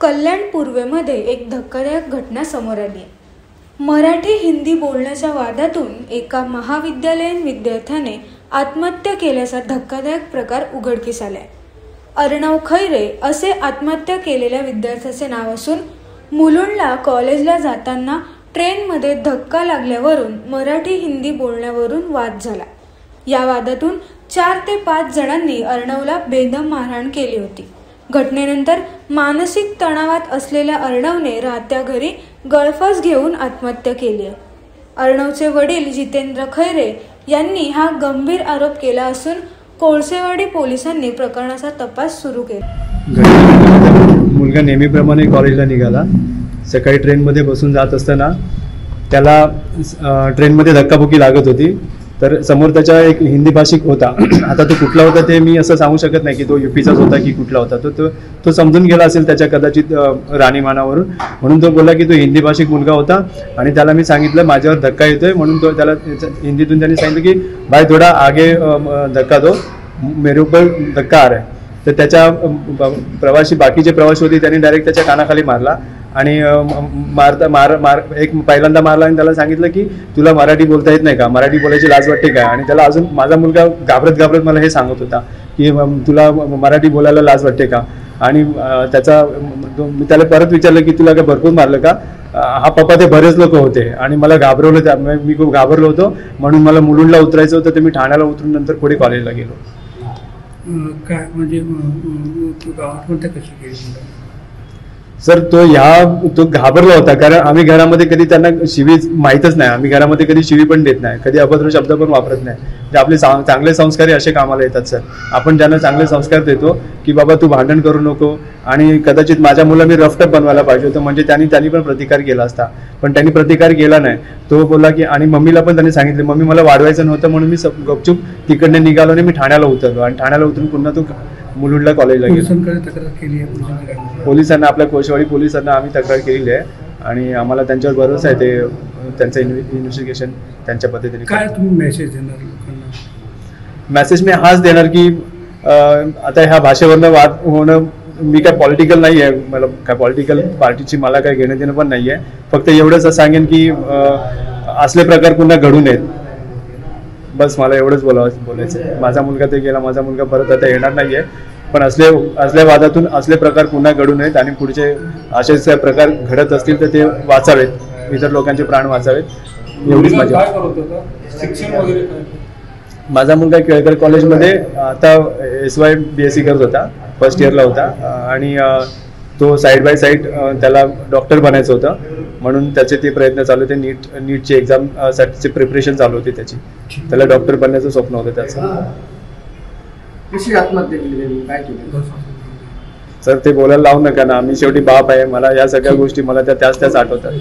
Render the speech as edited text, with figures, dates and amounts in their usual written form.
कल्याण पूर्वेमध्ये एक धक्कादायक घटना समोर आली आहे। मराठी हिंदी बोलण्याच्या वादातून एका महाविद्यालयीन विद्यार्थ्याने आत्महत्या केल्याचा धक्कादायक प्रकार उघडकीस आलाय। अर्णव खैरे असे आत्महत्या केलेल्या विद्यार्थ्याचे नाव असून मुलुंडला कॉलेजला जाताना ट्रेनमध्ये धक्का लागल्यावरून मराठी हिंदी बोलण्यावरून वाद झाला। या वादातून 4 ते 5 जणांनी अर्णवला बेदम मारहाण केली होती। घटनेनंतर मानसिक तणावात असलेल्या अर्णवने राहत्या घरी गळफास घेऊन आत्महत्या केली आहे। अर्णवचे वडील जितेंद्र खैरे यांनी हा गंभीर आरोप केला असून कोळसेवाडी पोलिसांनी प्रकरणाचा तपास सुरू केला। मुलगा नेहमीप्रमाणे कॉलेजला निघाला। सकाळी ट्रेनमध्ये बसून जात असताना त्याला ट्रेनमध्ये धक्काबुक्की लागत होती। तर समोर त्याचा एक हिंदी भाषिक होता। आता तो कुठला होता ते मी असं सांगू शकत नाही की तो यूपीचाच होता की कुठला होता। तो समजून गेला असेल त्याच्या कदाचित राहणीमानावरून, म्हणून तो बोलला की तो हिंदी भाषिक मुलगा होता। आणि त्याला मी सांगितलं माझ्यावर धक्का येतोय, म्हणून तो त्याला हिंदीतून त्यांनी सांगितलं की भाई थोडा आगे धक्का दो, मेरे ऊपर धक्का आ रहा है। तर त्याच्या प्रवासी बाकीचे प्रवासी होते त्यांनी डायरेक्ट त्याच्या कानाखाली मारला आणि एक पहिल्यांदा मारला आणि त्याला सांगितलं की तुला मराठी बोलता येत नाही का, मराठी बोलायची लाज वाटते का। आणि त्याला अजून माझा मुलगा घाबरत मला हे सांगत होता की तुला मराठी बोलायला लाज वाटते का। आणि मी त्याला परत विचारलं की तुला काय भरपूर मारलं का। हा पप्पा ते बरेच लोक होते आणि मला घाबरवलं, त्यामुळे मी खूप घाबरलो होतो, म्हणून मला मुलुंडला उतरायचं होतं। तर मी ठाण्याला उतरून नंतर पुढे कॉलेजला गेलो। काय म्हणजे आत्महत्या कशी केली सर तो घाबरला होता, कारण आम्ही घरामध्ये कधी त्यांना शिवी माहीतच नाही। आम्ही घरामध्ये कधी शिवी पण देत नाही, कधी अभद्र शब्द पण वापरत नाही। ते आपले चांगले संस्कार असे कामाला येतात सर। आपण ज्यांना चांगले संस्कार देतो की बाबा तू भांडण करू नको, आणि कदाचित माझ्या मुला मी रफटप बनवायला पाहिजे होतं, म्हणजे त्यांनी पण प्रतिकार केला असता, पण त्यांनी प्रतिकार केला नाही। तो बोलला की, आणि मम्मीला पण त्यांनी सांगितले मम्मी मला वाढवायचं नव्हतं, म्हणून मी गपचूप तिकडने निघालो आणि मी ठाण्याला उतरलो। आणि ठाण्याला उतरून पुन्हा तो मुलुंडला कॉलेजला गेलो। पोलिसांना, आपल्या कोळसेवाडी पोलिसांना आम्ही तक्रार केलेली आहे आणि आम्हाला त्यांच्यावर भरोसा आहे। ते त्यांचं इन्व्हेस्टिगेशन त्यांच्या पद्धतीने। काय तुम्ही मेसेज देणार लोकांना? मेसेज मी हाच देणार की आता ह्या भाषेवरनं वाद होणं, मी काय पॉलिटिकल नाही आहे, मला काय पॉलिटिकल पार्टीची मला काय घेणं देणं पण नाही आहे। फक्त एवढंच सांगेन की असले प्रकार पुन्हा घडू नयेत, बस मला एवढंच बोलायचं आहे। माझा मुलगा ते गेला, माझा मुलगा परत आता येणार नाहीये, पण असल्या वादातून असले प्रकार पुन्हा घडू नयेत आणि पुढचे असेच प्रकार घडत असतील तर ते वाचावेत, इतर लोकांचे प्राण वाचावेत, एवढीच माझी। माझा मुलगा केळकर कॉलेजमध्ये आता SY BSc करत होता, फर्स्ट इयरला होता। आणि तो साईड बाय साईड त्याला डॉक्टर बनायचं होतं, म्हणून त्याचे ते प्रयत्न चालू होते। नीटची एक्झाम साठी प्रिपरेशन चालू होती त्याची। त्याला डॉक्टर बनण्याचं स्वप्न होतं त्याचं। कशी आत्महत्या केली, काय केलं सर ते बोलायला लावू नका ना, आम्ही शेवटी बाप आहे। मला या सगळ्या गोष्टी मला त्याच आठवतात।